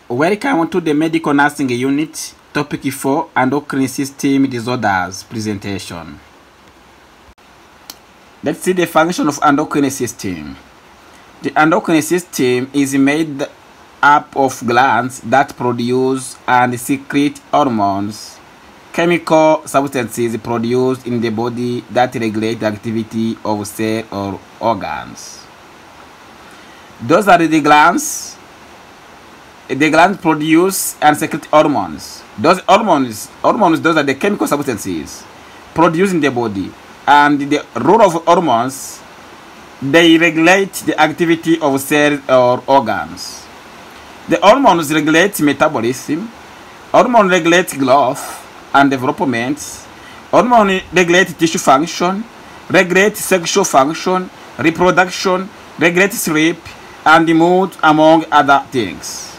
Welcome to the Medical Nursing Unit, Topic 4, Endocrine System Disorders presentation. Let's see the function of endocrine system. The endocrine system is made up of glands that produce and secrete hormones, chemical substances produced in the body that regulate the activity of cells or organs. Those are the glands. The glands produce and secrete hormones. Those hormones, those are the chemical substances produced in the body. And the role of hormones, they regulate the activity of cells or organs. The hormones regulate metabolism. Hormones regulate growth and development. Hormones regulate tissue function, regulate sexual function, reproduction, regulate sleep, and mood, among other things.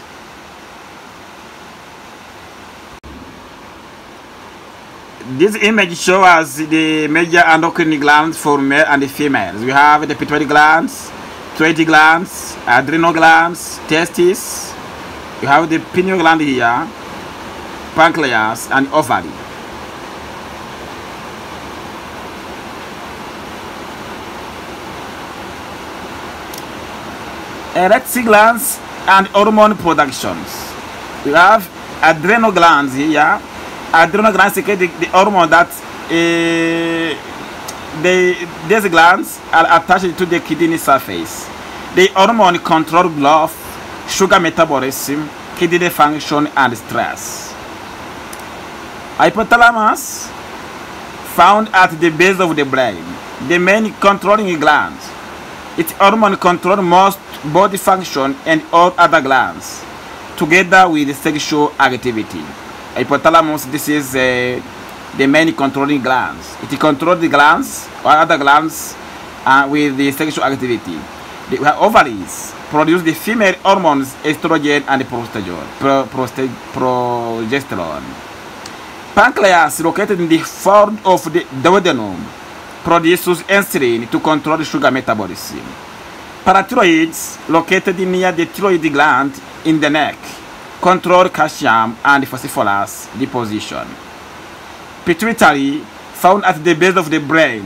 This image shows us the major endocrine glands for male and females. We have the pituitary glands, thyroid glands, adrenal glands, testes. You have the pineal gland here, pancreas, and ovary. Erectile glands and hormone productions. We have adrenal glands here. Adrenal glands secrete the hormone that these glands are attached to the kidney surface. The hormone control growth, sugar metabolism, kidney function, and stress. Hypothalamus, found at the base of the brain, the main controlling gland. Its hormone controls most body function and all other glands, together with sexual activity. Hypothalamus, this is the main controlling glands. It controls the glands or other glands with the sexual activity. The ovaries produce the female hormones estrogen and progesterone. Pancreas, located in the fold of the duodenum, produces insulin to control sugar metabolism. Parathyroids, located near the thyroid gland in the neck, control calcium and phosphorus deposition. Pituitary, found at the base of the brain.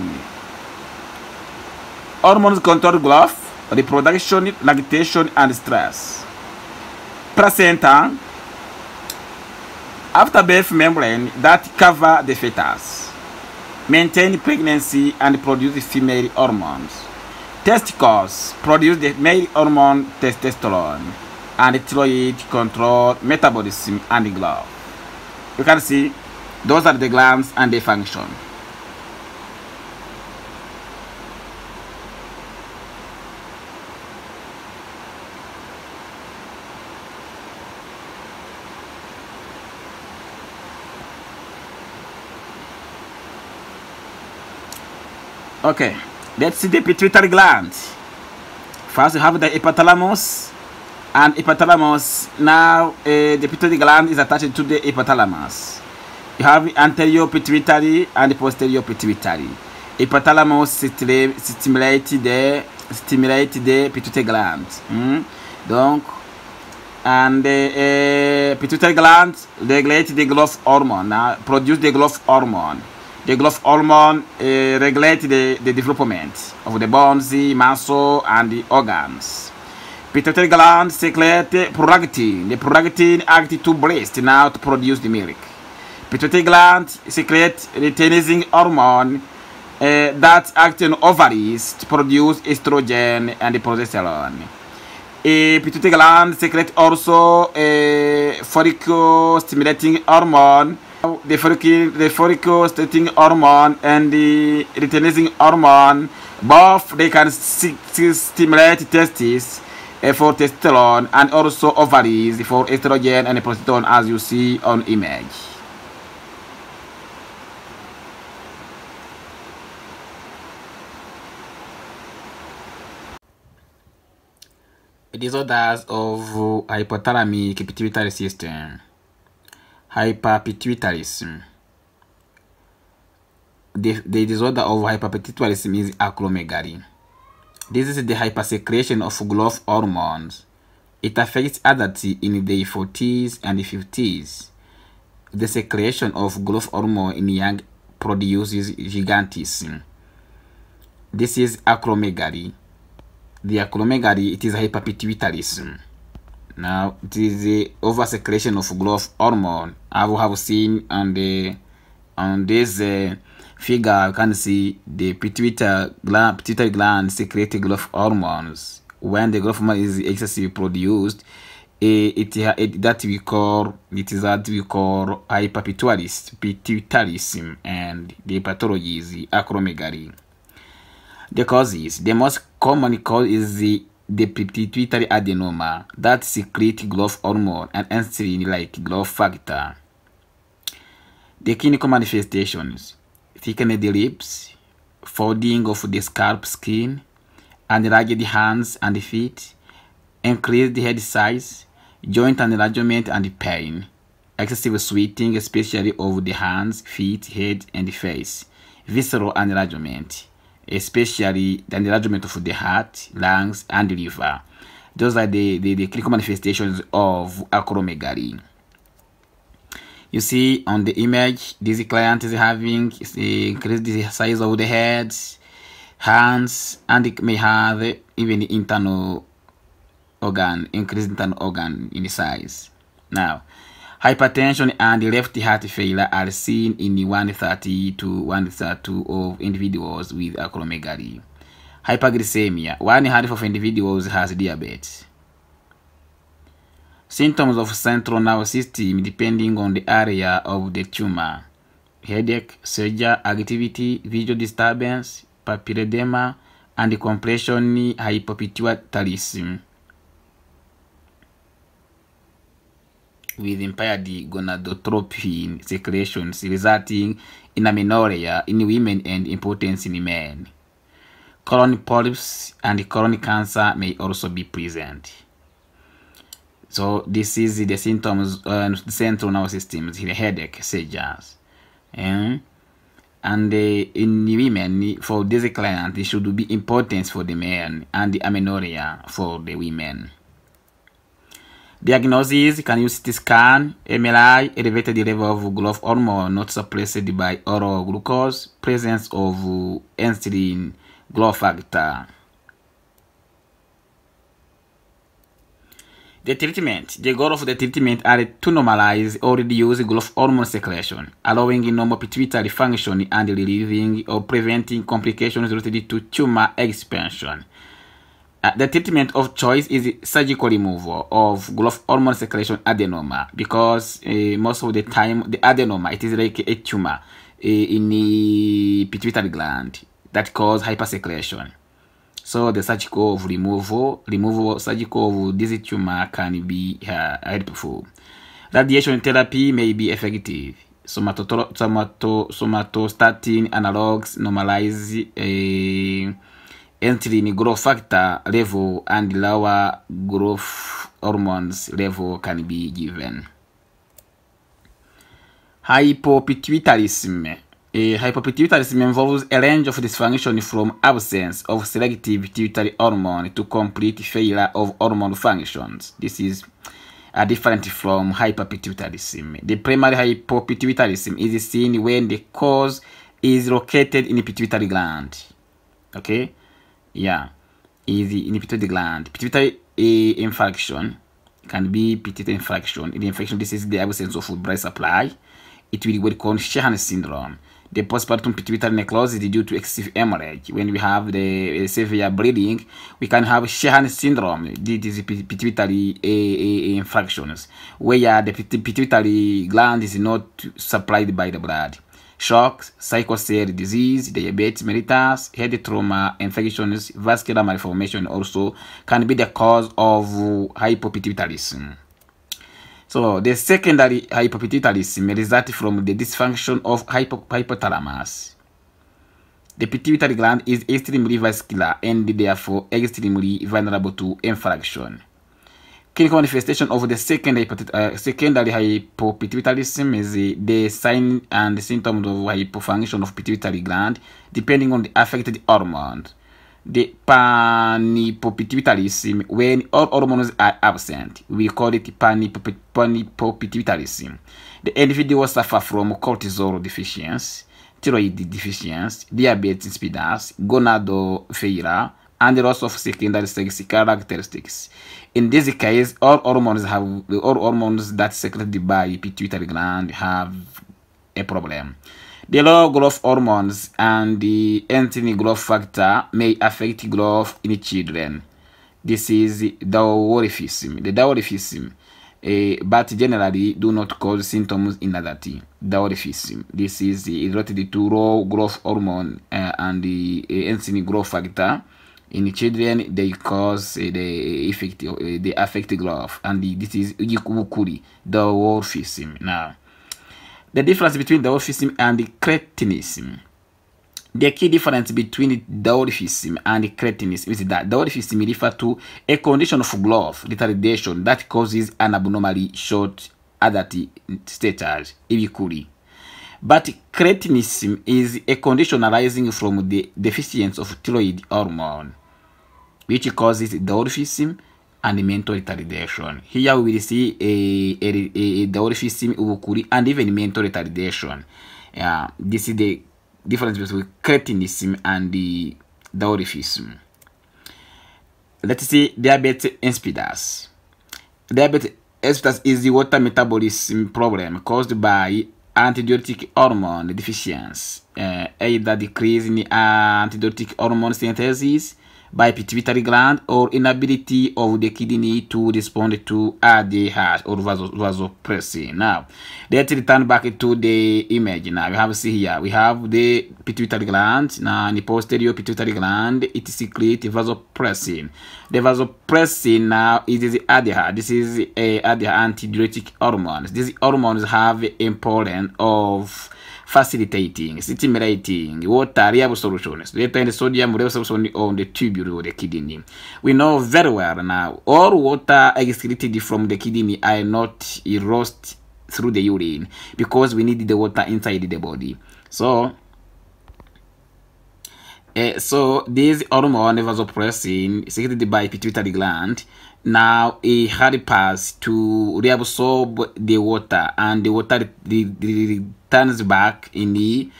Hormones control growth, reproduction, lactation, and stress. Placenta, afterbirth membrane that cover the fetus, maintain pregnancy and produce female hormones. Testicles produce the male hormone testosterone, and thyroid control metabolism and growth. You can see those are the glands and their function. Okay, let's see the pituitary gland. First, you have the hypothalamus. And hypothalamus, now the pituitary gland is attached to the hypothalamus. You have anterior pituitary and posterior pituitary. Hypothalamus stimulates the pituitary gland. Donc, and the pituitary gland regulates the growth hormone, produce the growth hormone. The growth hormone regulates the development of the bones, muscle, and the organs. Pituitary gland secrete prolactin. The prolactin acts to breast now to produce the milk. Pituitary gland secrete luteinizing hormone that acts on ovaries to produce estrogen and progesterone. Pituitary gland secrete also follicle stimulating hormone. The follicle stimulating hormone and the luteinizing hormone, both they can stimulate testes for testosterone and also ovaries for estrogen and progesterone, as you see on image. Disorders of hypothalamic pituitary system. Hyperpituitarism. The disorder of hyperpituitarism is acromegaly. This is the hypersecretion of growth hormones It affects adults in their 40s and 50s. The secretion of growth hormone in young produces gigantism. This is acromegaly. The acromegaly, it is hyperpituitarism. Now, it is the oversecretion of growth hormone. I have seen on this figure, you can see the pituitary gland secrete growth hormones. When the growth hormone is excessively produced, it is that we call hyperpituitarism, and the pathology is the acromegaly. The causes, the most common cause is the pituitary adenoma that secrete growth hormone and insulin-like growth factor. The clinical manifestations: thickened lips, folding of the scalp skin, and ragged hands and feet, increased head size, joint enlargement and pain, excessive sweating, especially of the hands, feet, head, and face, visceral enlargement, especially the enlargement of the heart, lungs, and liver. Those are the clinical manifestations of acromegaly. You see on the image, this client is having increased the size of the head, hands, and it may have even internal organ, increased internal organ in size. Now, hypertension and left heart failure are seen in 130 to 132 of individuals with acromegaly. Hypoglycemia: 1/2 of individuals has diabetes. Symptoms of central nervous system depending on the area of the tumor: headache, seizure activity, visual disturbance, papilledema, and compression hypopituitarism with impaired gonadotropin secretions resulting in amenorrhea in women and impotence in men. Colon polyps and colon cancer may also be present. So this is the symptoms the central nervous system, the headache, seizures. In women, for this client, it should be impotence for the men and the amenorrhea for the women. Diagnosis: can use CT scan, MRI, elevated level of growth hormone not suppressed by oral glucose, presence of insulin growth factor. The treatment. The goal of the treatment are to normalize or reduce growth hormone secretion, allowing normal pituitary function and relieving or preventing complications related to tumor expansion. The treatment of choice is surgical removal of growth hormone secretion adenoma, because most of the time the adenoma, it is like a tumor in the pituitary gland that cause hypersecretion. So the surgical surgical of this tumor can be helpful. Radiation therapy may be effective. Somatostatin analogs normalize insulin growth factor level, and lower growth hormones level can be given. Hypopituitarism. Hypopituitarism involves a range of dysfunction from absence of selective pituitary hormone to complete failure of hormone functions. This is different from hyperpituitarism. The primary hypopituitarism is seen when the cause is located in the pituitary gland. Okay, yeah, is in the pituitary gland. Pituitary infarction can be pituitary infarction. In the infection, this is the absence of blood supply. It will be called Sheehan syndrome. The postpartum pituitary necrosis is due to excessive hemorrhage. When we have the severe bleeding, we can have Sheehan syndrome. This is pituitary infractions, where the pituitary gland is not supplied by the blood. Shock, sickle cell disease, diabetes mellitus, head trauma, infections, vascular malformation also can be the cause of hypopituitarism. So the secondary hypopituitarism results from the dysfunction of hypothalamus. The pituitary gland is extremely vascular and therefore extremely vulnerable to infraction. Clinical manifestation of the secondary hypopituitarism is the sign and the symptoms of hypofunction of pituitary gland depending on the affected hormone. the panhypopituitarism. When all hormones are absent, we call it panhypopituitarism. The individual suffer from cortisol deficiency, thyroid deficiency, diabetes insipidus, gonadal failure, and the loss of secondary sex characteristics. In this case, all hormones that secreted by pituitary gland have a problem. The low growth hormones and the endocrine growth factor may affect growth in children. This is dwarfism. The dwarfism, but generally do not cause symptoms in adult. Dwarfism. This is related to low growth hormone and the endocrine growth factor. In children, they cause the affect growth, and this is dwarfism. Now, the difference between dwarfism and cretinism. The key difference between dwarfism and cretinism is that dwarfism refers to a condition of growth retardation that causes an abnormally short adult stature, but cretinism is a condition arising from the deficiency of thyroid hormone, which causes dwarfism and mental retardation. Here we will see a dwarfism and even mental retardation. This is the difference between cretinism and the dwarfism. Let's see diabetes insipidus. Diabetes insipidus is the water metabolism problem caused by antidiuretic hormone deficiency, either decrease in antidiuretic hormone synthesis by pituitary gland or inability of the kidney to respond to ADH or vasopressin. Now, let's return back to the image. Now, we have see here, we have the pituitary gland. Now, in the posterior pituitary gland, it secretes vasopressin. The vasopressin now is the ADH. This is a ADH antidiuretic hormones. These hormones have importance of facilitating, stimulating water reliable solutions, and sodium reliable solution on the tubule of the kidney. We know very well now all water excreted from the kidney are not lost through the urine because we need the water inside the body. So this hormone vasopressin secreted by pituitary gland now it helps to reabsorb the water, and the water returns back in the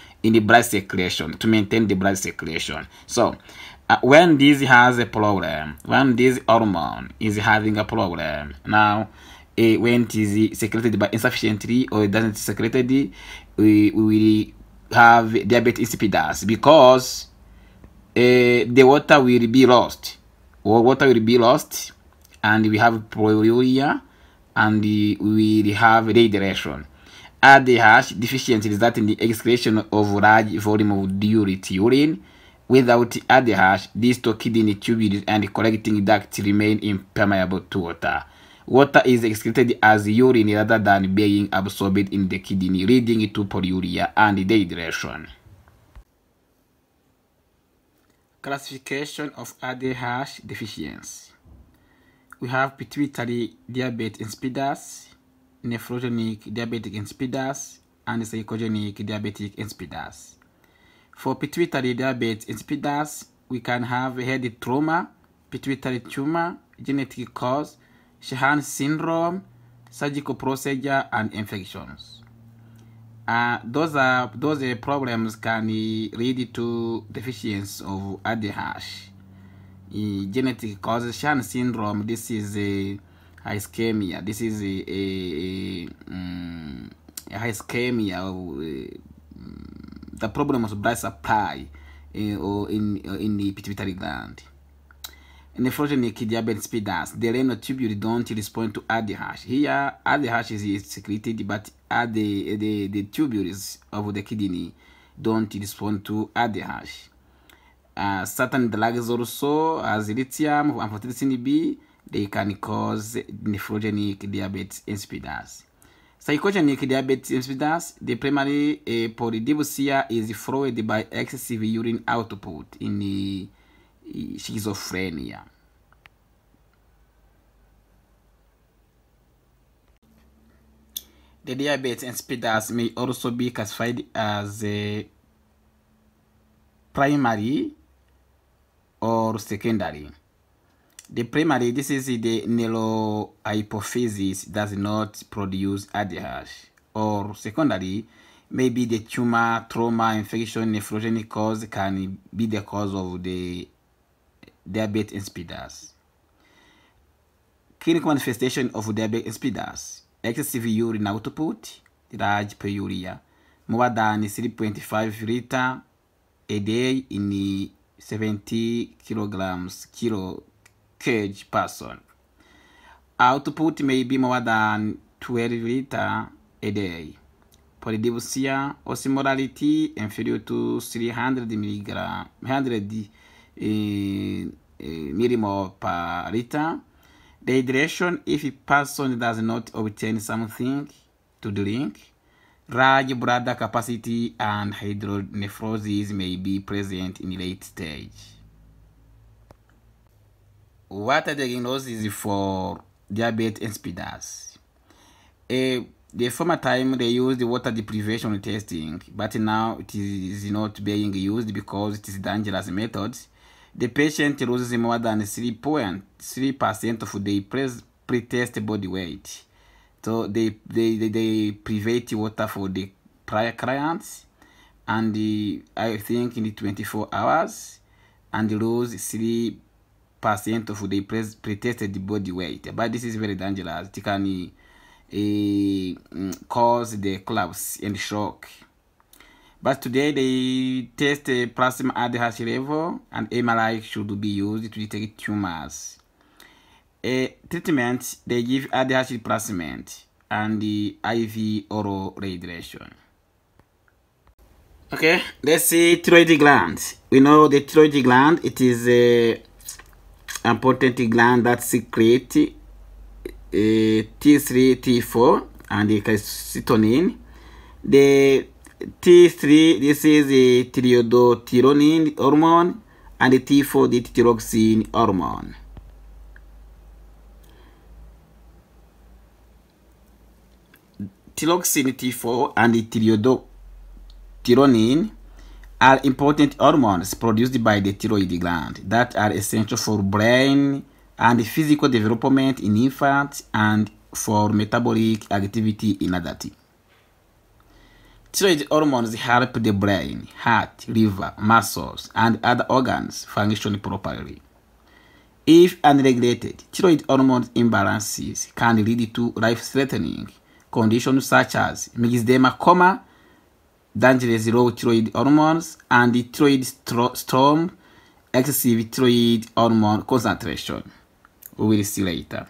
blood circulation to maintain the blood circulation. So when this has a problem, when this hormone is having a problem, now when it is secreted by insufficiently or it doesn't secreted, we will have diabetes insipidus because the water will be lost, and we have polyuria, and we will have redirection. ADH deficiency results in the excretion of large volume of diuretic urine. Without ADH, these two kidney tubules and collecting ducts remain impermeable to water. Water is excreted as urine rather than being absorbed in the kidney, leading to polyuria and dehydration. Classification of ADH deficiency. We have pituitary diabetes insipidus, nephrogenic diabetic insipidus, and psychogenic diabetic insipidus. For pituitary diabetes insipidus, we can have head trauma, pituitary tumor, genetic cause, Sheehan syndrome, surgical procedure, and infections. Those problems can lead to deficiency of ADH. Genetic causes Sheehan syndrome. This is a hyposchemia. This is a hyposchemia. The problem of blood supply or in the pituitary gland. Nephrogenic diabetes insipidus, the renal tubule don't respond to ADH. Here, ADH is secreted, but the tubules of the kidney don't respond to ADH. Certain drugs also, as lithium and amphotericin B, they can cause nephrogenic diabetes insipidus. Psychogenic diabetes insipidus, the primary polydipsia is followed by excessive urine output in the schizophrenia. The diabetes insipidus may also be classified as a primary or secondary. The primary, this is the neurohypophysis, does not produce ADH. Or secondary, maybe the tumor, trauma, infection, nephrogenic cause can be the cause of the diabetes insipidus. Clinical manifestation of diabetes insipidus: excessive urine output, large pyuria, more than 3.5 liter a day in 70 kg person. Output may be more than 12 liter a day. Polydipsia, osmolality inferior to 300 millimole per liter. Dehydration if a person does not obtain something to drink. Large bladder capacity and hydronephrosis may be present in late stage. What are the diagnoses for diabetes insipidus? The former time they used water deprivation testing, but now it is not being used because it is a dangerous method. The patient loses more than 3.3% of the pre-test body weight. So they private water for the prior clients, and I think in the 24 hours, and lose 3% of the pre-tested body weight. But this is very dangerous. It can cause the collapse and shock. But today they test plasma ADH level, and MRI should be used to detect tumors. Treatment, they give ADH replacement and the IV oral radiation. Okay, let's see thyroid gland. We know the thyroid gland, it is a important gland that secretes T3, T4, and the calcitonin. The T3, this is the thyroid hormone, and the T4, the thyroxine hormone. Thyroxine, T4, and the thyroid are important hormones produced by the thyroid gland that are essential for brain and physical development in infants and for metabolic activity in adults. Thyroid hormones help the brain, heart, liver, muscles, and other organs function properly. If unregulated, thyroid hormone imbalances can lead to life-threatening conditions such as myxedema, coma, dangerous low thyroid hormones, and the thyroid storm, excessive thyroid hormone concentration. We will see later.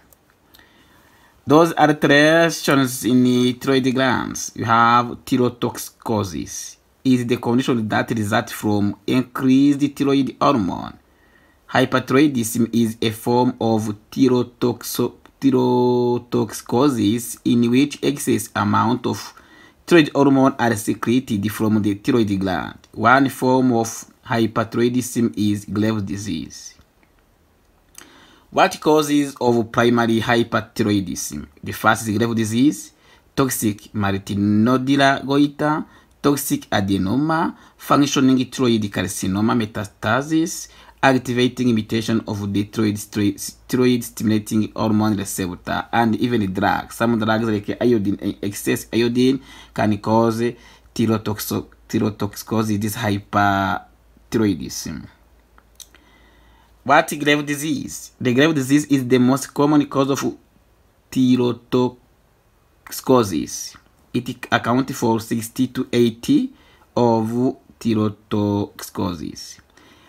Those alterations in the thyroid glands. You have thyrotoxicosis. Is the condition that results from increased thyroid hormone. Hyperthyroidism is a form of thyrotoxicosis in which excess amount of thyroid hormone are secreted from the thyroid gland. One form of hyperthyroidism is Graves' disease. What causes of primary hyperthyroidism? The first is Graves' disease, toxic multinodular goiter, toxic adenoma, functioning thyroid carcinoma metastasis, activating mutation of the thyroid stimulating hormone receptor, and even drugs. Some drugs like iodine, excess iodine, can cause thyrotoxicosis, this hyperthyroidism. What Graves' disease? The Graves' disease is the most common cause of thyrotoxicosis. It accounts for 60 to 80 of thyrotoxicosis.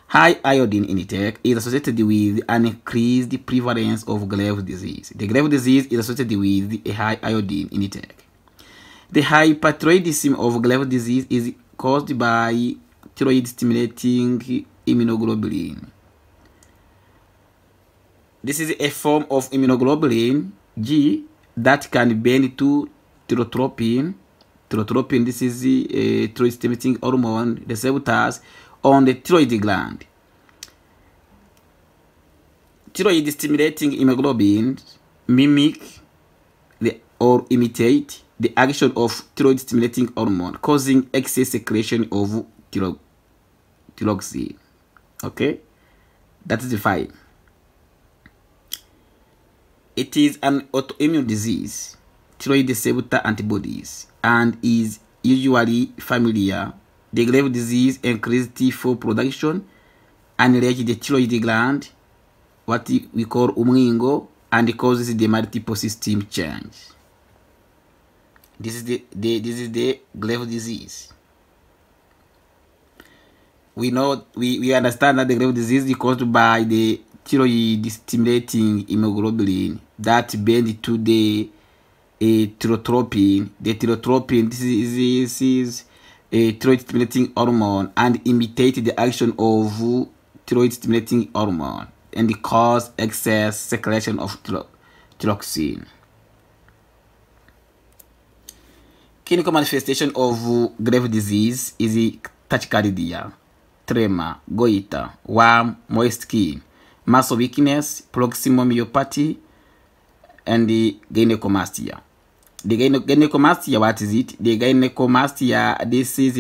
High iodine intake is associated with an increased prevalence of Graves' disease. The Graves' disease is associated with a high iodine intake. The hyperthyroidism of Graves' disease is caused by thyroid stimulating immunoglobulin. This is a form of immunoglobulin G that can bind to thyrotropin. Thyrotropin, this is the thyroid stimulating hormone receptors on the thyroid gland. Thyroid stimulating immunoglobulins mimic or imitate the action of thyroid stimulating hormone, causing excess secretion of thyroxine. Okay? That is the 5. It is an autoimmune disease, thyroid receptor antibodies, and is usually familiar. The grave disease increases T4 production and enlarges the thyroid gland, what we call umwingo, and causes the multiple system change. This is the grave disease. We understand that the grave disease is caused by the thyroid stimulating immunoglobulin that bind to the thyrotropin. The thyrotropin, this is a thyroid stimulating hormone and imitate the action of thyroid stimulating hormone and cause excess secretion of thyroxine. Clinical manifestation of grave disease is tachycardia, tremor, goiter, warm, moist skin, muscle weakness, proximal myopathy, and the gynecomastia. The gynecomastia, what is it? The gynecomastia, this is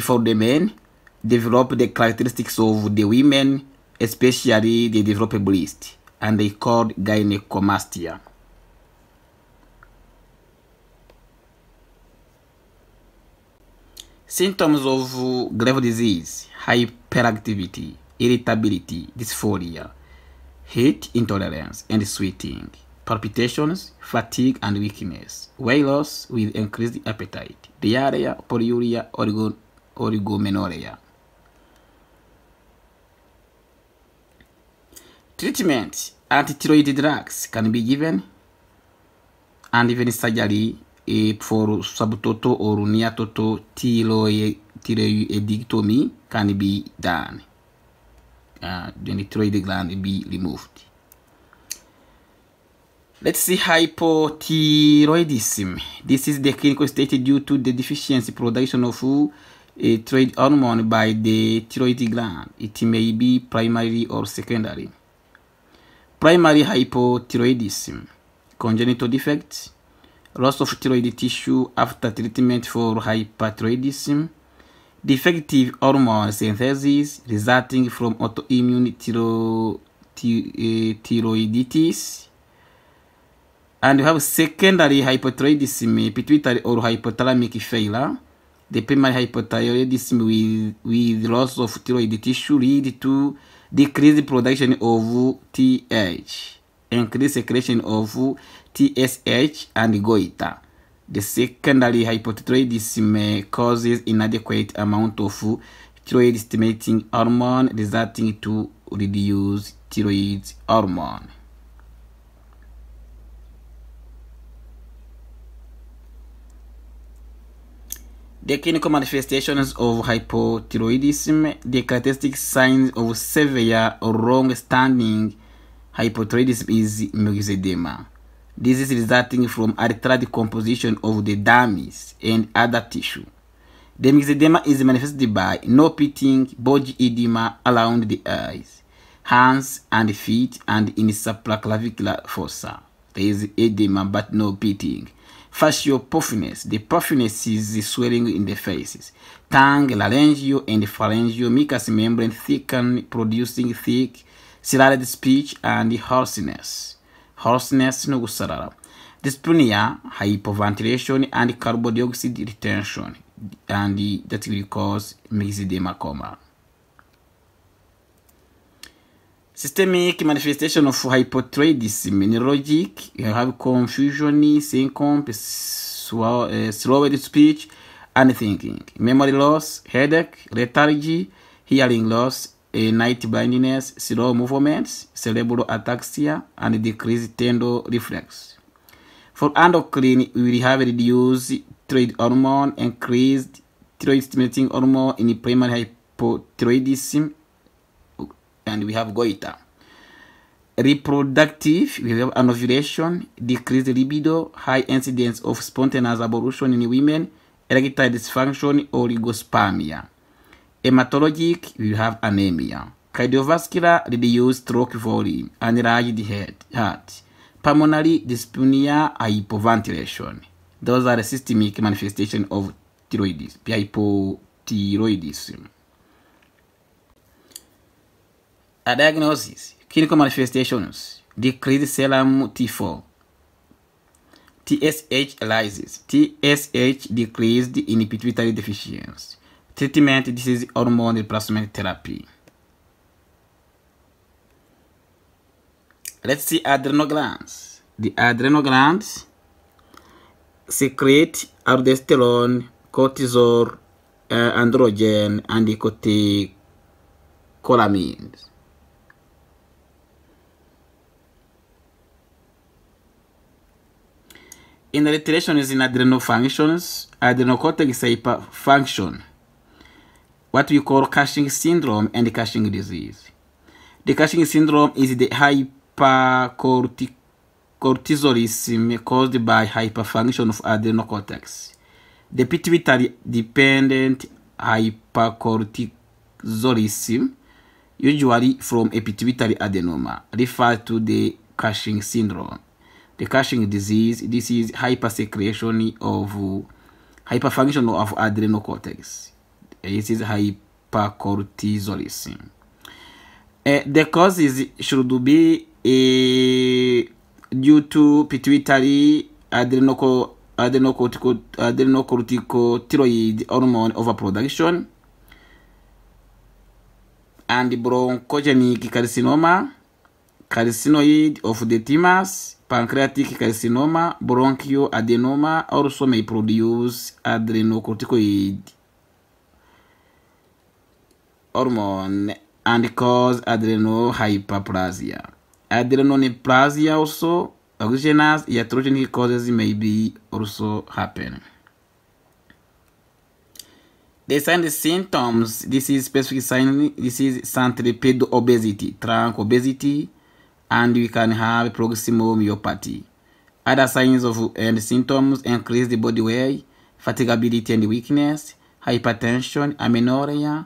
for the men, develop the characteristics of the women, especially they develop a breast, and they called gynecomastia. Symptoms of grave disease: hyperactivity, irritability, dysphoria, heat intolerance and sweating, palpitations, fatigue and weakness, weight loss with increased appetite, diarrhea, polyuria, oligomenorrhea. Treatment: anti-thyroid drugs can be given, and even surgery for subtotal or near total thyroidectomy can be done. Then the thyroid gland be removed. Let's see hypothyroidism. This is the clinical state due to the deficiency production of a thyroid hormone by the thyroid gland. It may be primary or secondary. Primary hypothyroidism: congenital defects, loss of thyroid tissue after treatment for hyperthyroidism, defective hormone synthesis resulting from autoimmune thyroiditis, and we have secondary hypothyroidism, pituitary or hypothalamic failure. The primary hypothyroidism with loss of thyroid tissue lead to decreased production of TH, increased secretion of TSH, and goiter. The secondary hypothyroidism causes inadequate amount of thyroid stimulating hormone, resulting to reduced thyroid hormone. The clinical manifestations of hypothyroidism: the characteristic signs of severe or long-standing hypothyroidism is myxedema. This is resulting from altered composition of the dermis and other tissue. The myxedema is manifested by no pitting, bulge edema around the eyes, hands and feet, and in supraclavicular fossa. There is edema but no pitting. Facial puffiness: the puffiness is swelling in the faces. Tongue, laryngeal and pharyngeal mucous membrane thicken, producing thick, slurred speech and hoarseness. Hoarseness no gusarara. Dyspnea, hypoventilation and carbon dioxide retention, and that will cause myxedema coma. Systemic manifestation of hypothyroidism: neurologic, you have confusion, syncope, slurred speech and thinking, memory loss, headache, lethargy, hearing loss, night blindness, slow movements, cerebral ataxia, and decreased tendon reflex. For endocrine, we will have reduced thyroid hormone, increased thyroid stimulating hormone in primary hypothyroidism, and we have goiter. Reproductive, we have anovulation, decreased libido, high incidence of spontaneous abortion in women, erectile dysfunction, oligospermia. Hematologic, we have anemia. Cardiovascular, reduced stroke volume, enlarged heart. Pulmonary, dyspnea, hypoventilation. Those are the systemic manifestation of hypothyroidism. A diagnosis. Clinical manifestations. Decreased serum T4. TSH rises. TSH decreased in pituitary deficiency. Treatment. This is hormone replacement therapy. Let's see adrenal glands. The adrenal glands secrete aldosterone, cortisol, androgen, and catecholamines. In alterations in adrenal functions, adrenal cortex hyperfunction, what we call Cushing syndrome and Cushing disease. The Cushing syndrome is the hypercortisolism caused by hyperfunction of adrenal cortex. The pituitary-dependent hypercortisolism, usually from a pituitary adenoma, refers to the Cushing syndrome. The Cushing disease, this is hypersecretion of hyperfunction of adrenal cortex. This is hypercortisolism. The causes should be due to pituitary adrenocorticosteroid hormone overproduction and bronchogenic carcinoma, carcinoid of the thymus, pancreatic carcinoma, bronchial adenoma also may produce adrenocorticoid hormone and cause adrenal hyperplasia. Adrenoneplasia also, exogenous iatrogenic causes may be also happen. The signs and symptoms, this is specific sign, this is centripetal obesity, trunk obesity, and we can have proximal myopathy. Other signs of and symptoms increase the body weight, fatigability and weakness, hypertension, amenorrhea,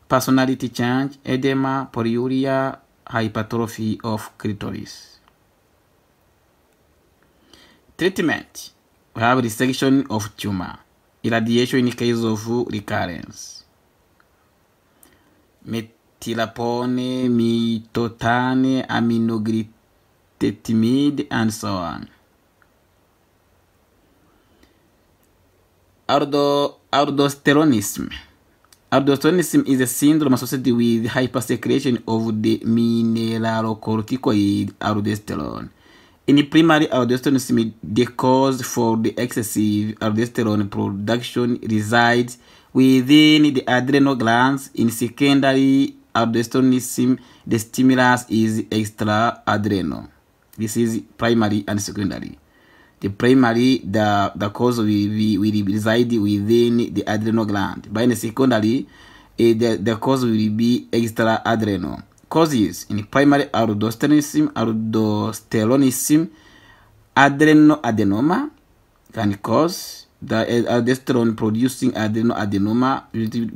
personality change, edema, polyuria, hypertrophy of clitoris. Treatment. We have resection of tumor, irradiation in case of recurrence, tilapone, mitotane, aminoglycetimide, and so on. Aldosteronism. Aldosteronism is a syndrome associated with hypersecretion of the mineralocorticoid aldosterone. In primary aldosteronism, the cause for the excessive aldosterone production resides within the adrenal glands. In secondary aldosteronism, the stimulus is extra-adrenal. This is primary and secondary. The primary, the cause will reside within the adrenal gland. But in the secondary, the cause will be extra-adrenal. Causes in primary aldosteronism, adrenoadenoma can cause the aldosterone producing adrenoadenoma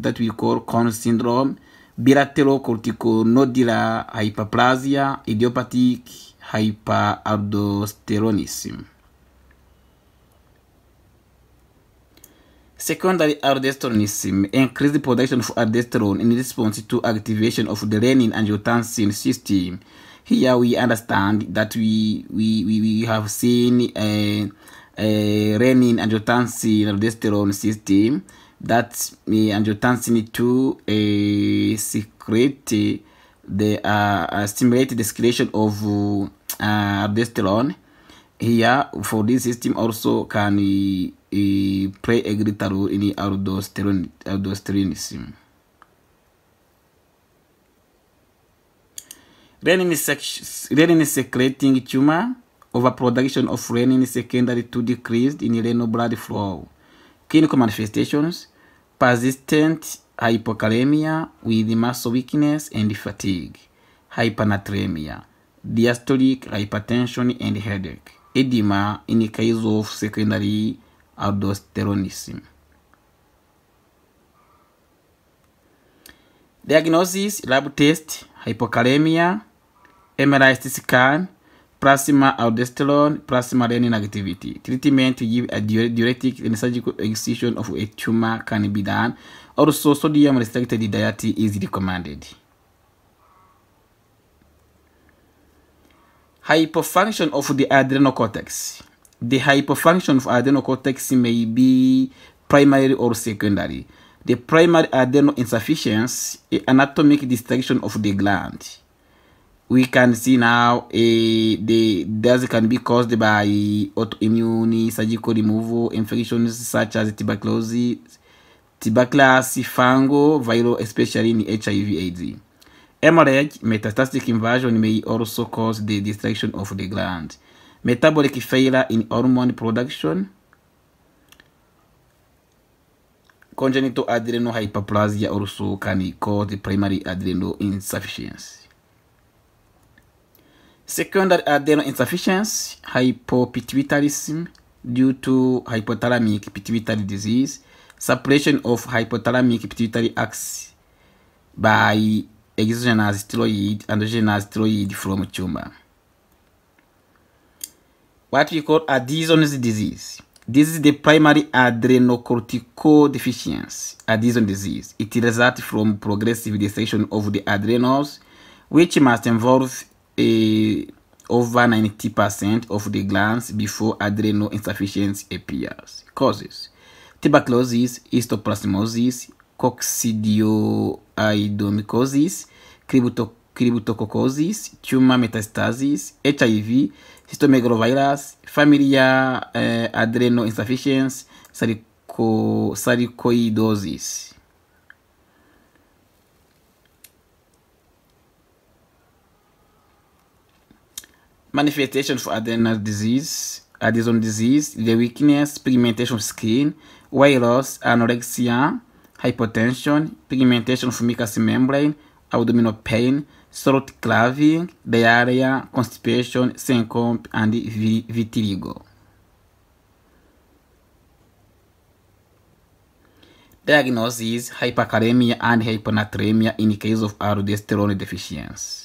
that we call Cone syndrome, bilateral corticonodular hyperplasia, idiopathic hyperaldosteronism. Secondary aldosteronism increase the production of aldosterone in response to activation of the renin-angiotensin system. Here we understand that we have seen a renin-angiotensin aldosterone system that angiotensin 2 secrete the stimulate the secretion of aldosterone. Here for this system also can play a greater role in aldosteronism. Renin secreting tumor, overproduction of renin secondary to decreased in renal blood flow. Clinical manifestations, persistent hypokalemia with muscle weakness and fatigue, hypernatremia, diastolic hypertension and headache, edema in the case of secondary aldosteronism. Diagnosis, lab test, hypokalemia, MRI scan, plasma aldosterone, plasma renin activity. Treatment to give a diuretic and surgical excision of a tumor can be done. Also, sodium restricted diet is recommended. Hypofunction of the adrenal cortex. The hypofunction of adrenal cortex may be primary or secondary. The primary adrenal insufficiency is anatomic destruction of the gland. We can see now that can be caused by autoimmune, surgical removal, infections such as tuberculosis, fungal, viral, especially in HIV/AIDS. Hemorrhage, metastatic invasion may also cause the destruction of the gland. Metabolic failure in hormone production. Congenital adrenal hyperplasia also can cause the primary adrenal insufficiency. Secondary adrenal insufficiency, hypopituitarism due to hypothalamic pituitary disease, suppression of hypothalamic pituitary axis by exogenous steroid, endogenous steroid from tumor. What we call Addison's disease. This is the primary adrenocortical deficiency, Addison disease. It results from progressive destruction of the adrenals, which must involve over 90% of the glands before adrenal insufficiency appears. Causes: tuberculosis, histoplasmosis, coccidioidomycosis, cryptococcosis, tumor metastasis, HIV, cytomegalovirus, familial adrenal insufficiency, sarcoidosis. Manifestation for adrenal disease, Addison disease: the weakness, pigmentation of skin, weight loss, anorexia, hypotension, pigmentation of mucous membrane, abdominal pain, throat craving, diarrhea, constipation, syncope, and vitiligo. Diagnosis: hyperkalemia and hyponatremia in case of aldosterone deficiency.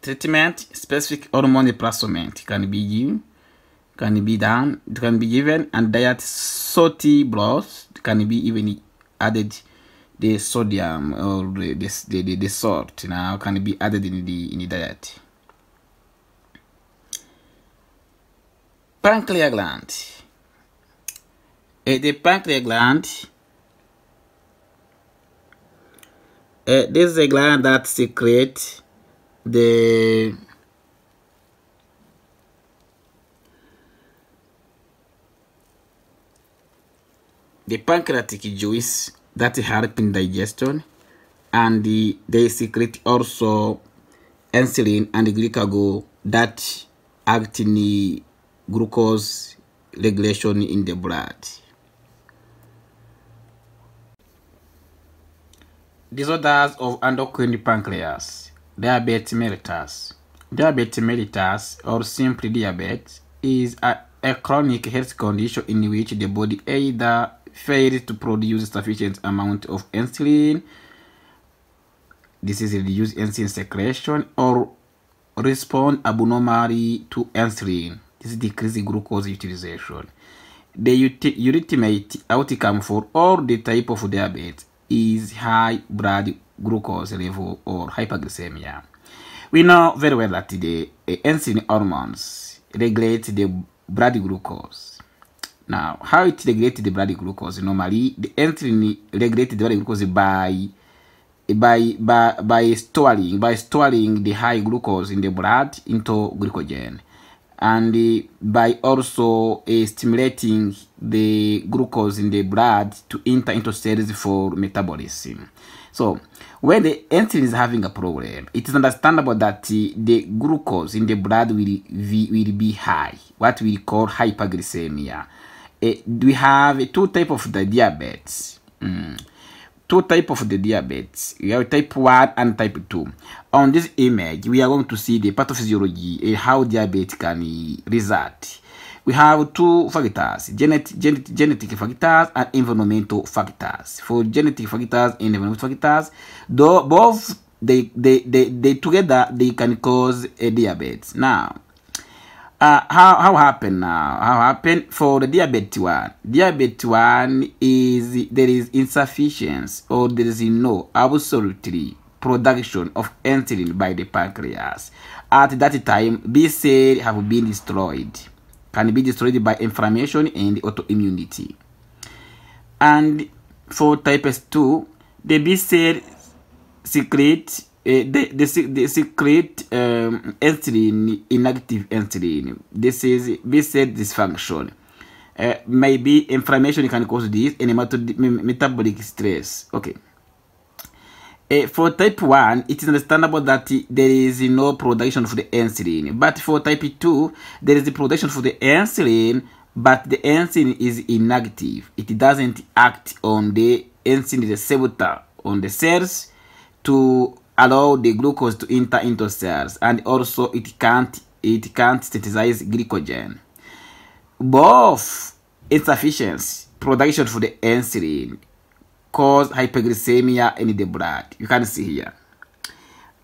Treatment: specific hormone replacement can be given, and diet: salty broth can be even added. The sodium or the salt now can be added in the diet. Pancrea gland. The pancreas gland. This is a gland that secretes the pancreatic juice that help in digestion, and they secrete also insulin and glucagon that act in the glucose regulation in the blood. Disorders of endocrine pancreas. Diabetes mellitus. Diabetes mellitus, or simply diabetes, is a chronic health condition in which the body either fails to produce sufficient amount of insulin, this is reduced insulin secretion, or respond abnormally to insulin, this is decreased glucose utilization. The ultimate outcome for all the type of diabetes is high blood glucose level or hypoglycemia. We know very well that the insulin hormones regulate the blood glucose. Now, how it regulates the blood glucose? Normally, the insulin regulates the blood glucose by storing the high glucose in the blood into glycogen, and by also stimulating the glucose in the blood to enter into cells for metabolism. So, when the insulin is having a problem, it is understandable that the glucose in the blood will be high, what we call hypoglycemia. We have two types of the diabetes. Two types of the diabetes. We have type 1 and type 2. On this image, we are going to see the pathophysiology and how diabetes can result. We have two factors: genetic factors and environmental factors. For genetic factors and environmental factors, though both they together they can cause a diabetes. Now, How happen now? How happen for the diabetes one? Diabetes one is there is insufficiency or there is no absolutely production of insulin by the pancreas. At that time, B cells have been destroyed. Can be destroyed by inflammation and autoimmunity. And for type 2, the B cell secrete they secrete insulin, inactive insulin. This is B cell dysfunction. Maybe inflammation can cause this, and metabolic stress. Okay. For type 1, it is understandable that there is no production for the insulin. But for type 2, there is the production for the insulin, but the insulin is inactive. It doesn't act on the insulin receptor on the cells to allow the glucose to enter into cells, and also it can't synthesize glycogen. Both insufficiency production for the insulin cause hypoglycemia in the blood. You can see here,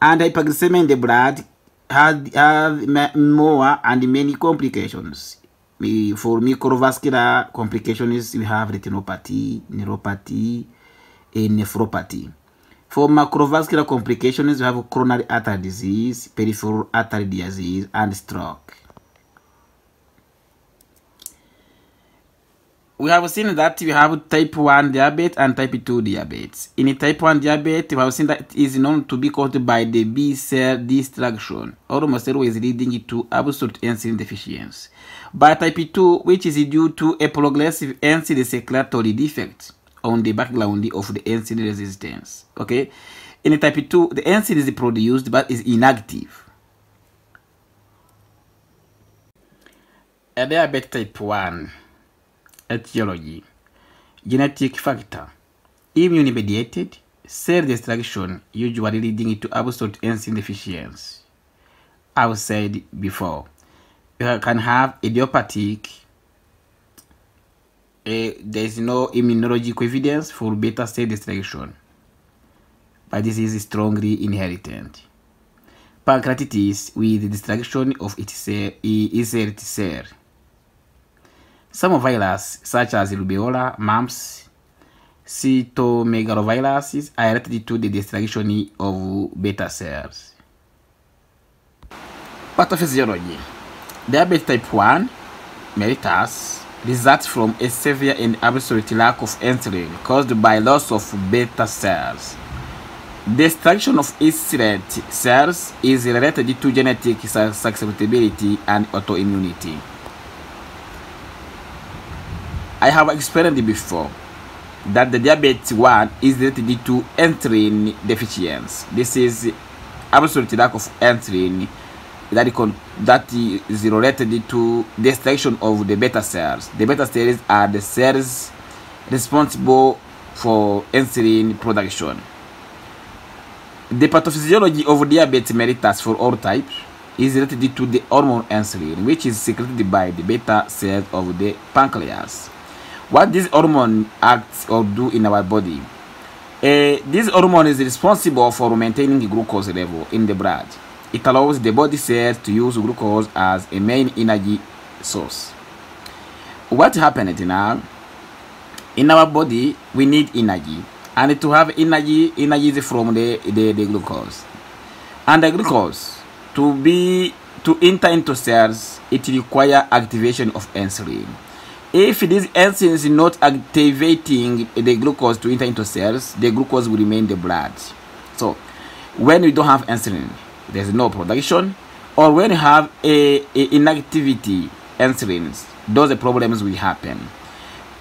and hypoglycemia in the blood have more and many complications. For microvascular complications, we have retinopathy, neuropathy, and nephropathy. For macrovascular complications, we have coronary artery disease, peripheral artery disease, and stroke. We have seen that we have type 1 diabetes and type 2 diabetes. In type 1 diabetes, we have seen that it is known to be caused by the B cell destruction, almost always leading to absolute insulin deficiency. By type 2, which is due to a progressive insulin secretory defect on the background of the insulin resistance. Okay, in type 2, the insulin is produced but is inactive. A diabetes type 1 etiology: genetic factor, immune mediated, cell destruction, usually leading to absolute insulin deficiency. I've said before, you can have idiopathic. There is no immunological evidence for beta cell destruction, but this is strongly inherited. Pancreatitis with destruction of its cell. Some viruses, such as rubella, mumps, cytomegaloviruses, are related to the destruction of beta cells. Pathophysiology: diabetes type 1 mellitus results from a severe and absolute lack of insulin caused by loss of beta cells. Destruction of islet cells is related to genetic susceptibility and autoimmunity. I have explained before that the diabetes 1 is related to insulin deficiency. This is absolute lack of insulin that is related to destruction of the beta cells. The beta cells are the cells responsible for insulin production. The pathophysiology of diabetes mellitus for all types is related to the hormone insulin, which is secreted by the beta cells of the pancreas. What this hormone acts or do in our body? This hormone is responsible for maintaining the glucose level in the blood. It allows the body cells to use glucose as a main energy source. What happened now? In our body, we need energy, and to have energy is from the glucose. And the glucose to enter into cells, it requires activation of insulin. If this insulin is not activating the glucose to enter into cells, the glucose will remain in the blood. So when we don't have insulin, there's no production, or when you have a inactivity insulin, those problems will happen.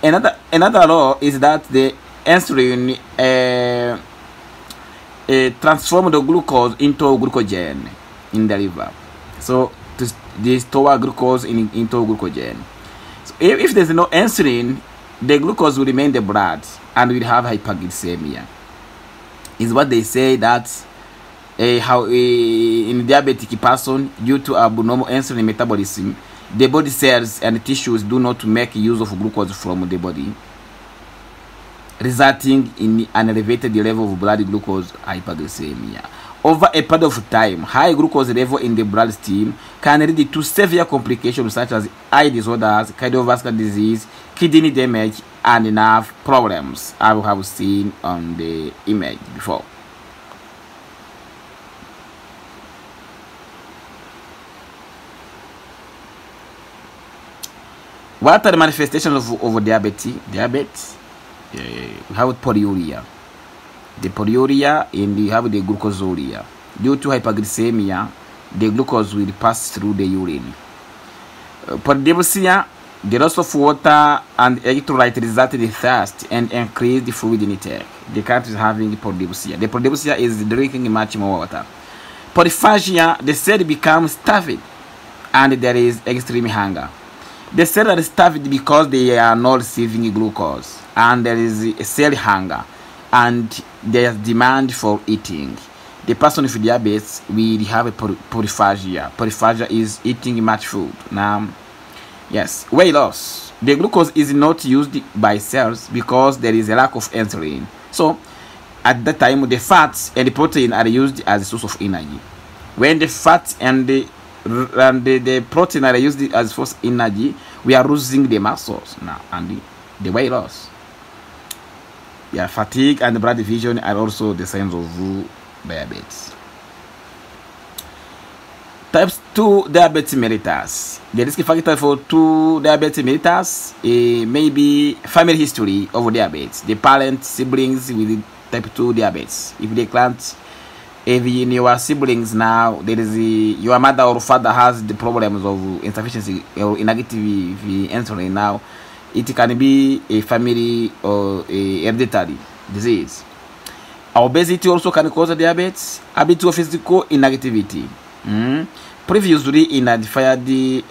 Another law is that the insulin transform the glucose into glucogen in the liver, so to store glucose into glucogen. So if there's no insulin, the glucose will remain in the blood and will have hypoglycemia. Is what they say that how in diabetic person, due to abnormal insulin metabolism, the body cells and tissues do not make use of glucose from the body, resulting in an elevated level of blood glucose hypoglycemia. over a period of time, high glucose level in the bloodstream can lead to severe complications such as eye disorders, cardiovascular disease, kidney damage, and nerve problems, as we have seen on the image before. What are the manifestations of diabetes? We have polyuria. The polyuria, and you have the glucosuria. Due to hypoglycemia, the glucose will pass through the urine. Polydiuresia, the loss of water and electrolyte result in thirst and increased fluid intake. The cat is having polydiuresia. The polydiuresia is drinking much more water. Polyphagia, the cell becomes starved and there is extreme hunger. The cells are starved because they are not receiving glucose, and there is a cell hunger, and there is demand for eating. The person with diabetes will have a polyphagia. Polyphagia is eating much food. Now, yes, weight loss. The glucose is not used by cells because there is a lack of insulin. So, at that time, the fats and the protein are used as a source of energy. When the fats and the protein are used as source of energy, we are losing the muscles now and the weight loss. Yeah, fatigue and blood division are also the signs of diabetes. Types 2 diabetes mellitus. The risk factor for 2 diabetes mellitus may be family history of diabetes. The parents, siblings with type 2 diabetes. If they can't, if in your siblings now, there is your mother or father has the problems of insufficiency or inactive insulin now, it can be a family or a hereditary disease. Obesity also can cause diabetes. Habitual physical inactivity. Previously identified the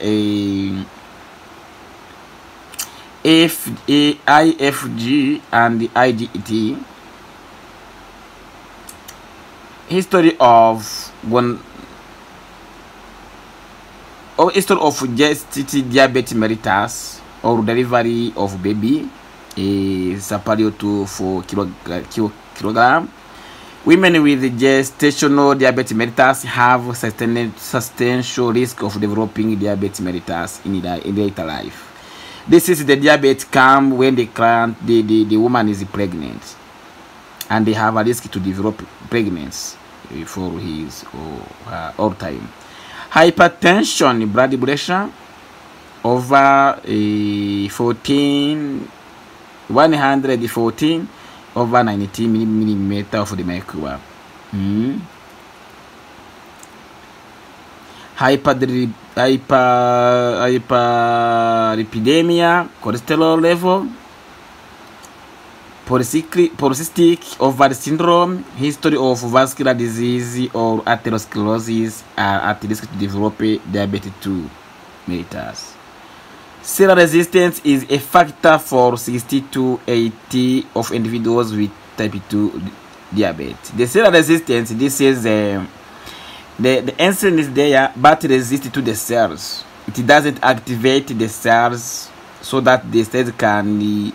IFG and the IGT. History of gestational diabetes mellitus or delivery of baby is superior to 4 kilogram. Women with gestational diabetes mellitus have substantial risk of developing diabetes mellitus in their later life. This is the diabetes come when the woman is pregnant, and they have a risk to develop pregnancy for his or her all time. Hypertension, blood pressure over 114 over 90 millimeter of the mercury. Hyperlipidemia, cholesterol level, polycystic ovary syndrome, history of vascular disease or atherosclerosis are at risk to develop diabetes 2 mellitus. Cell resistance is a factor for 60 to 80 of individuals with type 2 diabetes. The cell resistance, this is the insulin is there but resist to the cells. It doesn't activate the cells so that the cells can the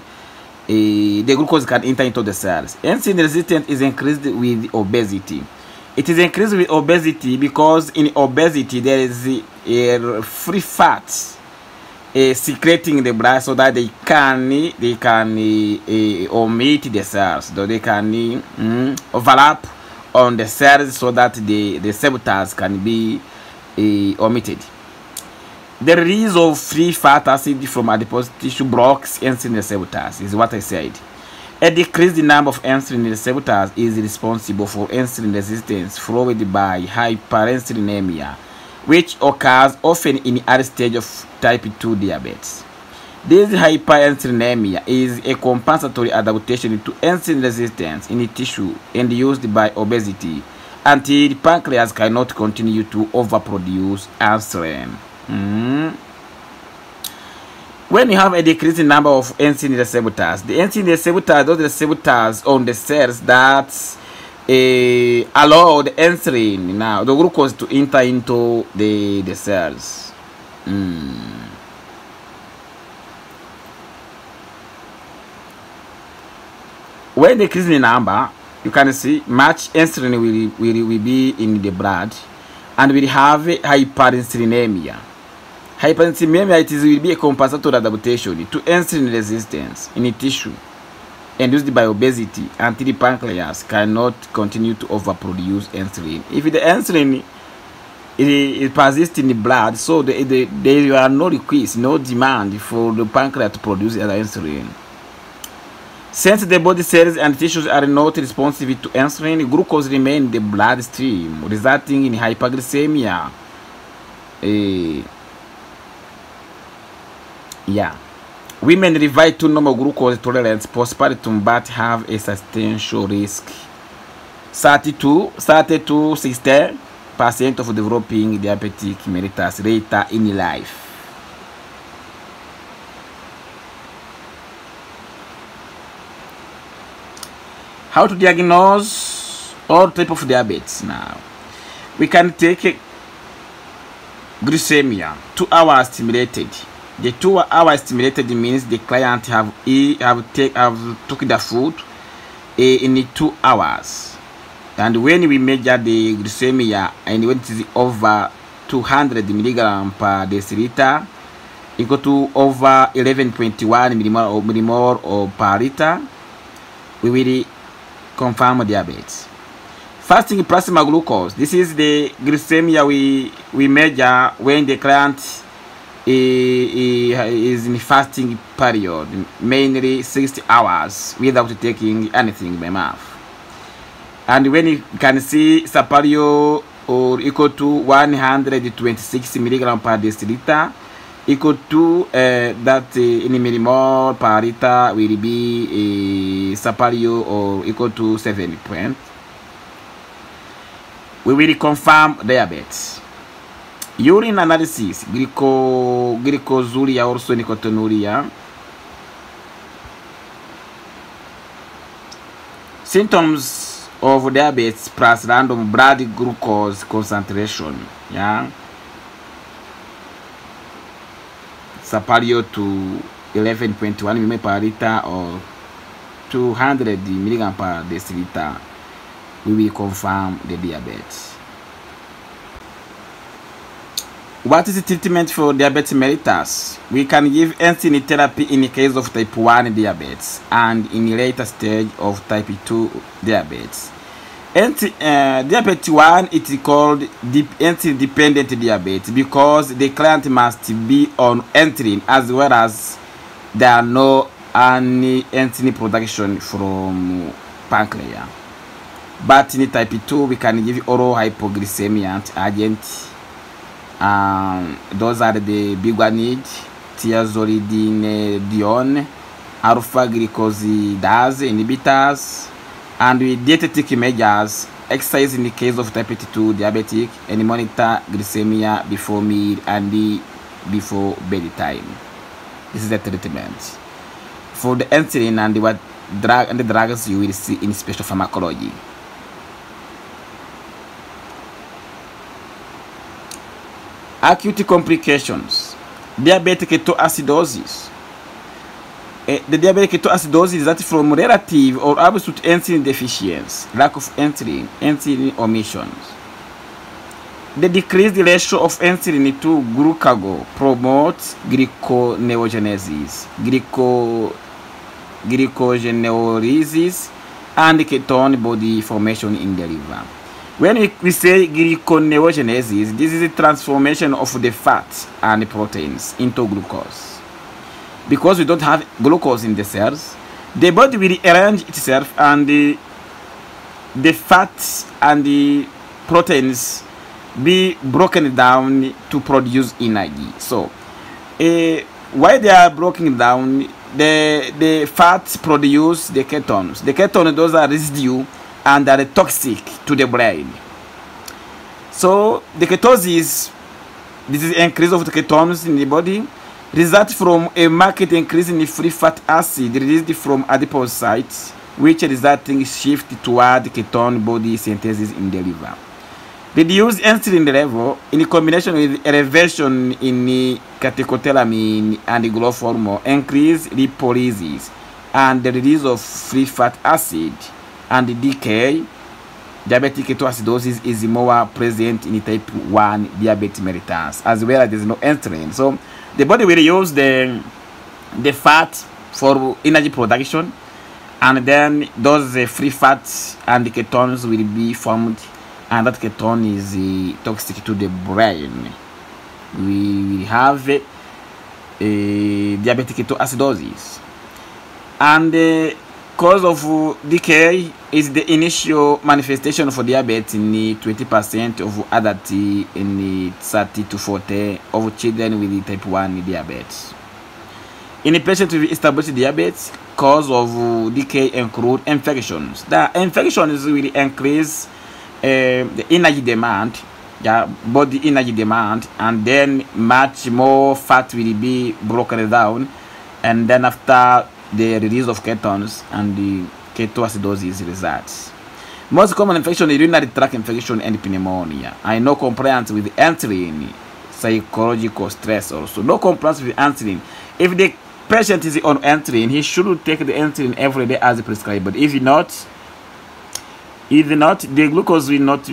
glucose can enter into the cells. Insulin resistance is increased with obesity. It is increased with obesity because in obesity there is a free fat secreting the blood so that they can omit the cells, so they can overlap on the cells so that the receptors can be omitted. The release of free fat acid from adipose tissue blocks insulin receptors, is what I said. A decreased number of insulin receptors is responsible for insulin resistance followed by hyperinsulinemia, which occurs often in early stage of type 2 diabetes. This hyperinsulinemia is a compensatory adaptation to insulin resistance in the tissue and used by obesity until the pancreas cannot continue to overproduce insulin. When you have a decreasing number of insulin receptors, the insulin receptors, those receptors on the cells that allow the insulin, now the glucose, to enter into the cells. When decreasing in number, you can see much insulin will be in the blood, and will have hyperinsulinemia. Hyperinsulinemia will be a compensatory adaptation to insulin resistance in the tissue induced by obesity until the pancreas cannot continue to overproduce insulin. If the insulin it persists in the blood, so there are no request, no demand for the pancreas to produce other insulin. Since the body cells and tissues are not responsive to insulin, glucose remains in the bloodstream, resulting in hypoglycemia. Women revert to normal glucose tolerance postpartum but have a substantial risk. 30–60% of developing diabetic mellitus later in life. How to diagnose all type of diabetes now? We can take glycemia, 2 hours stimulated. The 2 hours stimulated means the client have took the food in 2 hours. And when we measure the glycemia and when it is over 200 milligram per deciliter, equal to over 11.1 millimole per liter, we will confirm diabetes. Fasting plasma glucose. This is the glycemia we measure when the client is in fasting period, mainly 60 hours without taking anything by mouth. And when you can see superior or equal to 126 milligram per deciliter, equal to that in millimole per liter will be superior or equal to 7 points. We will confirm diabetes. Urine analysis, glycosuria, also nicotinuria. Symptoms of diabetes plus random blood glucose concentration, superior to 11.1 ml per liter or 200 milligram per deciliter, we will confirm the diabetes. What is the treatment for diabetes mellitus? We can give insulin therapy in the case of type 1 diabetes and in the later stage of type 2 diabetes. Diabetes 1 it is called insulin dependent diabetes because the client must be on insulin as well as there are no any insulin production from pancreas. But in type 2 we can give oral hypoglycemia agent. Those are the biguanide, thiazolidinedione, alpha glucosidase inhibitors, and with dietetic measures, exercise in the case of type 2 diabetic, and monitor glycemia before meal and before bedtime. This is the treatment for the insulin and the drugs you will see in special pharmacology. Acute complications. Diabetic ketoacidosis. The diabetic ketoacidosis is that from relative or absolute insulin deficiency, lack of insulin omissions. The decreased ratio of insulin to glucagon promotes glyconeogenesis, glycogenolysis, and ketone body formation in the liver. When we say glyconeogenesis, this is a transformation of the fat and proteins into glucose. Because we don't have glucose in the cells, the body will arrange itself and the fats and the proteins be broken down to produce energy. So, while they are broken down, the fats produce the ketones. The ketones, those are residue and are toxic to the brain. So the ketosis, this is increase of the ketones in the body, results from a marked increase in the free fat acid released from adipocytes, which resulting shift toward ketone body synthesis in the liver. Reduced insulin level in combination with elevation in the catecholamine and growth hormone increase lipolysis and the release of free fat acid, and decay, diabetic ketoacidosis is more present in type 1 diabetes mellitus, as well as there is no insulin. So the body will use the fat for energy production, and then those free fats and the ketones will be formed, and that ketone is toxic to the brain. We will have diabetic ketoacidosis, and the cause of decay is the initial manifestation for diabetes in 20% of adults in 30 to 40 of children with type 1 diabetes. In a patient with established diabetes, cause of decay include infections. The infections will increase the energy demand, body energy demand, and then much more fat will be broken down, and then after the release of ketones and the ketoacidosis results. Most common infection is urinary tract infection and pneumonia. I know compliance with insulin, psychological stress also. No compliance with insulin. If the patient is on insulin, he should take the insulin every day as prescribed. But if not, the glucose will not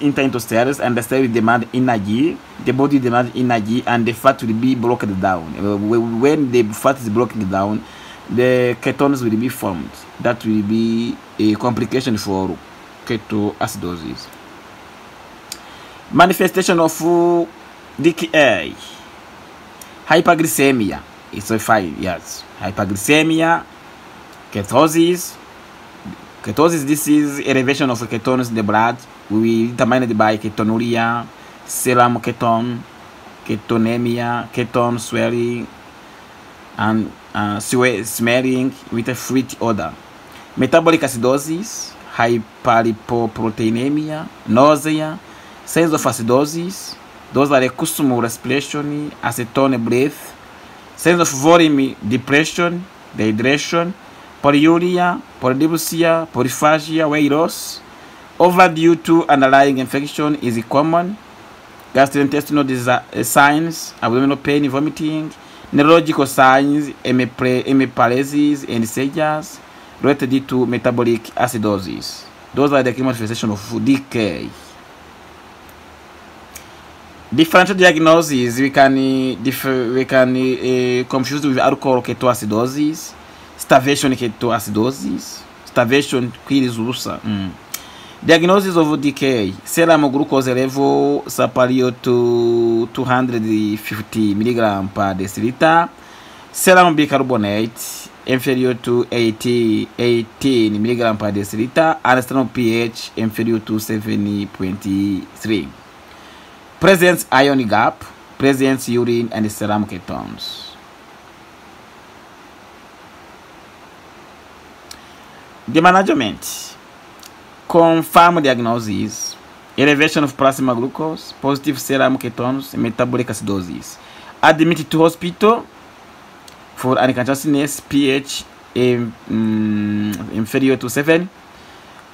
enter into cells, and the cell will demand energy. The body demands energy, and the fat will be broken down. When the fat is broken down, the ketones will be formed. That will be a complication for ketoacidosis. Manifestation of DKA. Hypoglycemia. It's a fine, yes. Hypoglycemia, ketosis. Ketosis, this is elevation of ketones in the blood. We determined by ketonuria, serum ketone, ketonemia, ketone swelling, and smelling with a fruity odor. Metabolic acidosis, hyperlipoproteinemia, nausea, signs of acidosis. Those are the custom respiration, acetone breath, signs of volume depression, dehydration, polyuria, polydipsia, polyphagia, weight loss. Overdue to underlying infection is common. Gastrointestinal signs, abdominal pain, vomiting. Neurological signs, hemiplesis and seizures related to metabolic acidosis. Those are the key manifestations of decay. Differential diagnoses we can confuse with alcohol ketoacidosis, starvation ketoacidosis, starvation kills ulcer. Diagnosis of decay: serum glucose level superior to 250 mg per deciliter, serum bicarbonate inferior to 18 mg per deciliter, and serum pH inferior to 7.3. Presence ion gap, presence urine and serum ketones. The management: confirm diagnosis, elevation of plasma glucose, positive serum ketones, metabolic acidosis. Admit to hospital for unconsciousness, pH inferior to 7.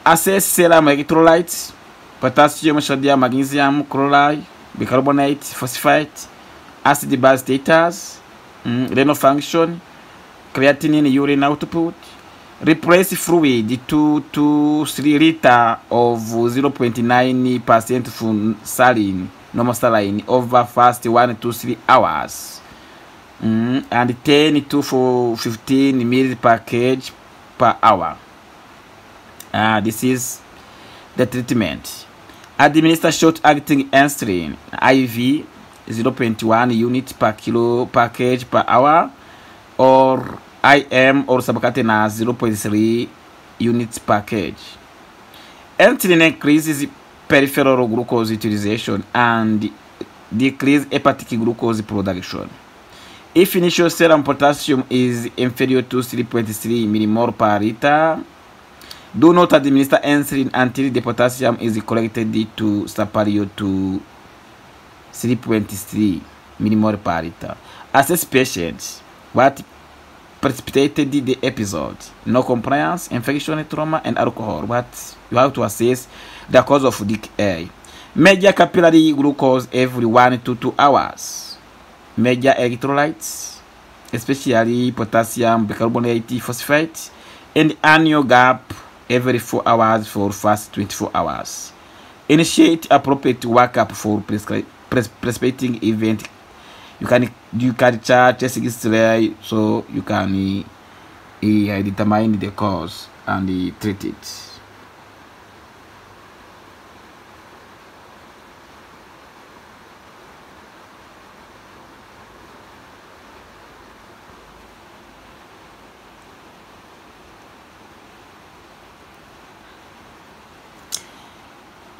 Assess serum electrolytes, potassium, sodium, magnesium, chloride, bicarbonate, phosphate, acid base status, renal function, creatinine, urine output. Replace fluid 2 to 3 liters of 0.9% from saline, normal saline, over fast 1 to 3 hours, and 10 to 15 ml per kg per hour. This is the treatment. Administer short-acting insulin, IV, 0.1 unit per kg per hour, or IM or subcatenaneous 0.3 units per kg. Insulin increases peripheral glucose utilization and decreases hepatic glucose production. If initial serum potassium is inferior to 3.3 mmol per liter, do not administer insulin until the potassium is corrected to superior to 3.3 mmol per liter. Assess patients. What precipitated the episode? No compliance, infection, trauma, and alcohol. But you have to assess the cause of decay. Measure capillary glucose every 1 to 2 hours. Measure electrolytes, especially potassium, bicarbonate, phosphate, and annual gap every 4 hours for first 24 hours. Initiate appropriate workup for precipitating event. You can chart chest X-ray so you can determine the cause and treat it.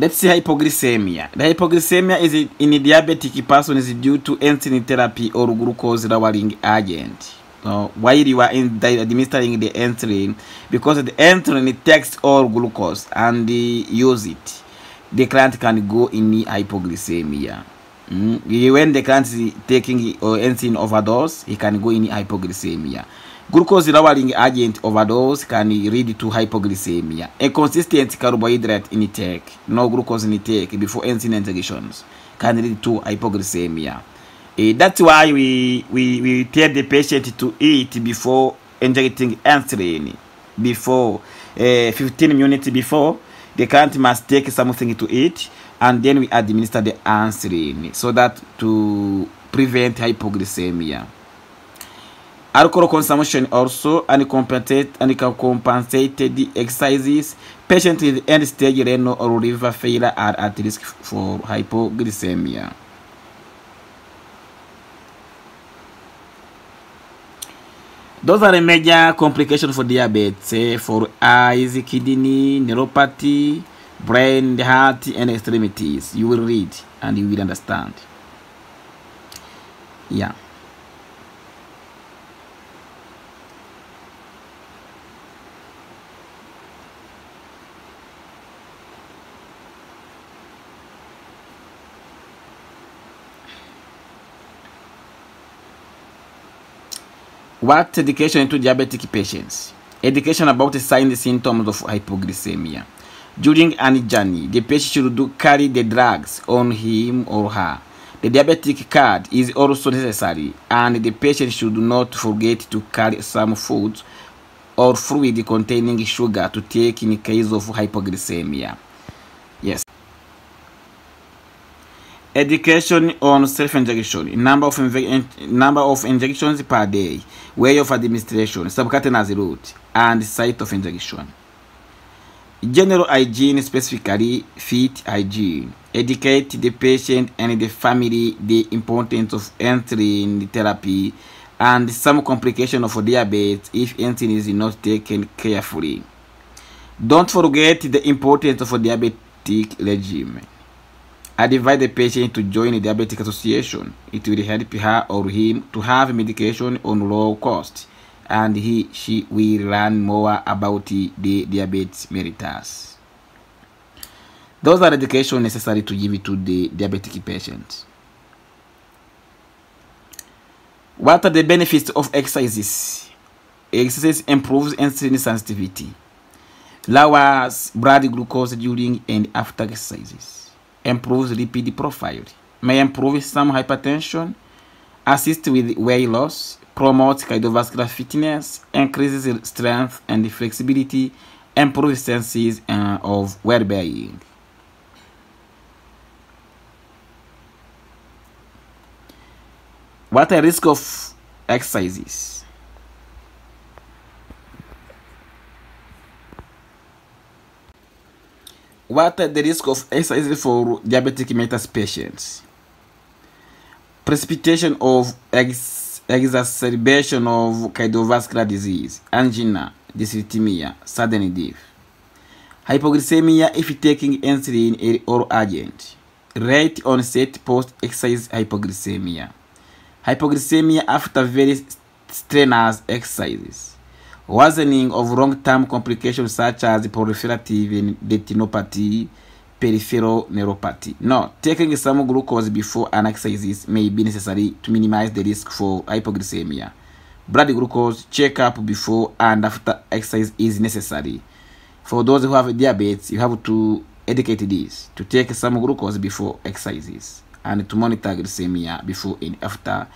Let's see hypoglycemia. The hypoglycemia is in a diabetic person is due to insulin therapy or glucose lowering agent. While you are administering the insulin, because the insulin takes all glucose and use it, the client can go in hypoglycemia. When the client is taking insulin overdose, he can go in hypoglycemia. Glucose lowering agent overdose can lead to hypoglycemia. A consistent carbohydrate intake, no glucose intake before insulin injections, can lead to hypoglycemia. That's why we tell the patient to eat before injecting insulin. Before 15 minutes before, the client must take something to eat, and then we administer the insulin so that to prevent hypoglycemia. Alcohol consumption also uncompensated exercises. Patients with end-stage renal or liver failure are at risk for hypoglycemia. Those are the major complications for diabetes, for eyes, kidney, neuropathy, brain, heart, and extremities. You will read and you will understand. Yeah. What education to diabetic patients? Education about the signs and symptoms of hypoglycemia. During any journey, the patient should carry the drugs on him or her. The diabetic card is also necessary, and the patient should not forget to carry some food or fluid containing sugar to take in case of hypoglycemia. Yes. Education on self-injection, number of injections per day, way of administration, subcutaneous route, and site of injection. General hygiene, specifically feet hygiene. Educate the patient and the family the importance of insulin therapy and some complication of diabetes if insulin is not taken carefully. Don't forget the importance of a diabetic regime. Advise the patient to join a diabetic association. It will help her or him to have medication on low cost, and she will learn more about the diabetes mellitus. Those are education necessary to give it to the diabetic patient. What are the benefits of exercises? Exercise improves insulin sensitivity, lowers blood glucose during and after exercises, improves lipid profile, may improve some hypertension, assist with weight loss, promotes cardiovascular fitness, increases strength and flexibility, improves senses of well-being. What are the risks of exercises? What are the risks of exercises for diabetic mellitus patients? Precipitation of exacerbation of cardiovascular disease, angina, dyslipidemia, sudden death. Hypoglycemia if taking insulin or agent. Rate onset post-exercise hypoglycemia. Hypoglycemia after very strenuous exercises. Worsening of long-term complications such as proliferative retinopathy, peripheral neuropathy. No, taking some glucose before an exercise may be necessary to minimize the risk for hypoglycemia. Blood glucose checkup before and after exercise is necessary. For those who have diabetes, you have to educate this, to take some glucose before exercises and to monitor glycemia before and after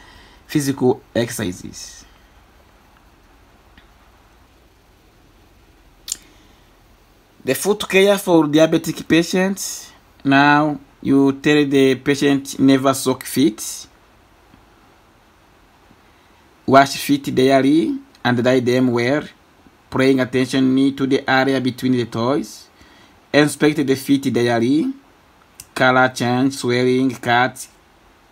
physical exercises. The foot care for diabetic patients. Now you tell the patient never soak feet. Wash feet daily and dry them well, paying attention to the area between the toes. Inspect the feet daily. Color change, swelling, cuts,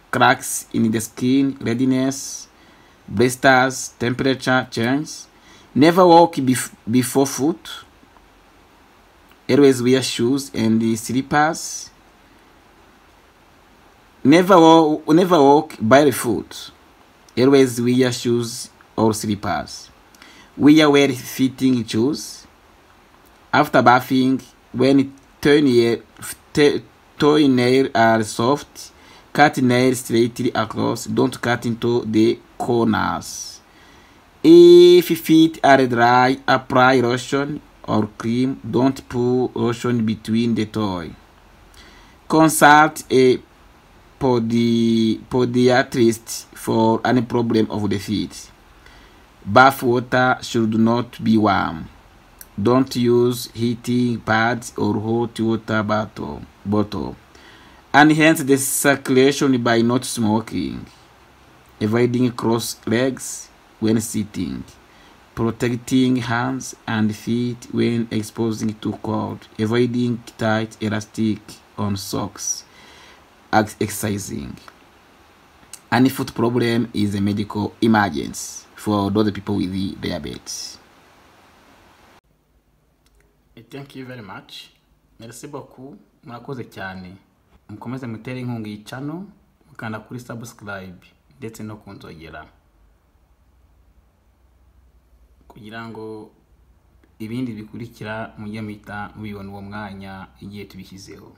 cracks in the skin, redness, blisters, temperature change. Never walk before foot. Always wear shoes and slippers. Never walk barefoot. Always wear shoes or slippers. Wear well-fitting shoes. After bathing, when toenails are soft, cut nails straightly across. Don't cut into the corners. If feet are dry, apply lotion or cream. Don't put lotion between the toe. Consult a podiatrist for any problem of the feet. Bath water should not be warm. Don't use heating pads or hot water bottle. Enhance the circulation by not smoking. Avoiding cross legs when sitting. Protecting hands and feet when exposing to cold. Avoiding tight elastic on socks. Exercising. Any foot problem is a medical emergency for those people with the diabetes. Thank you very much. Merci beaucoup. Murakoze cyane. Mukomeze mutere inkunga iyi channel, mukanda kuri subscribe ndetse no kunzogera, kugira ngo ibindi bikurikira mujye mubibona uwo mwanya igihe tubishyizeho.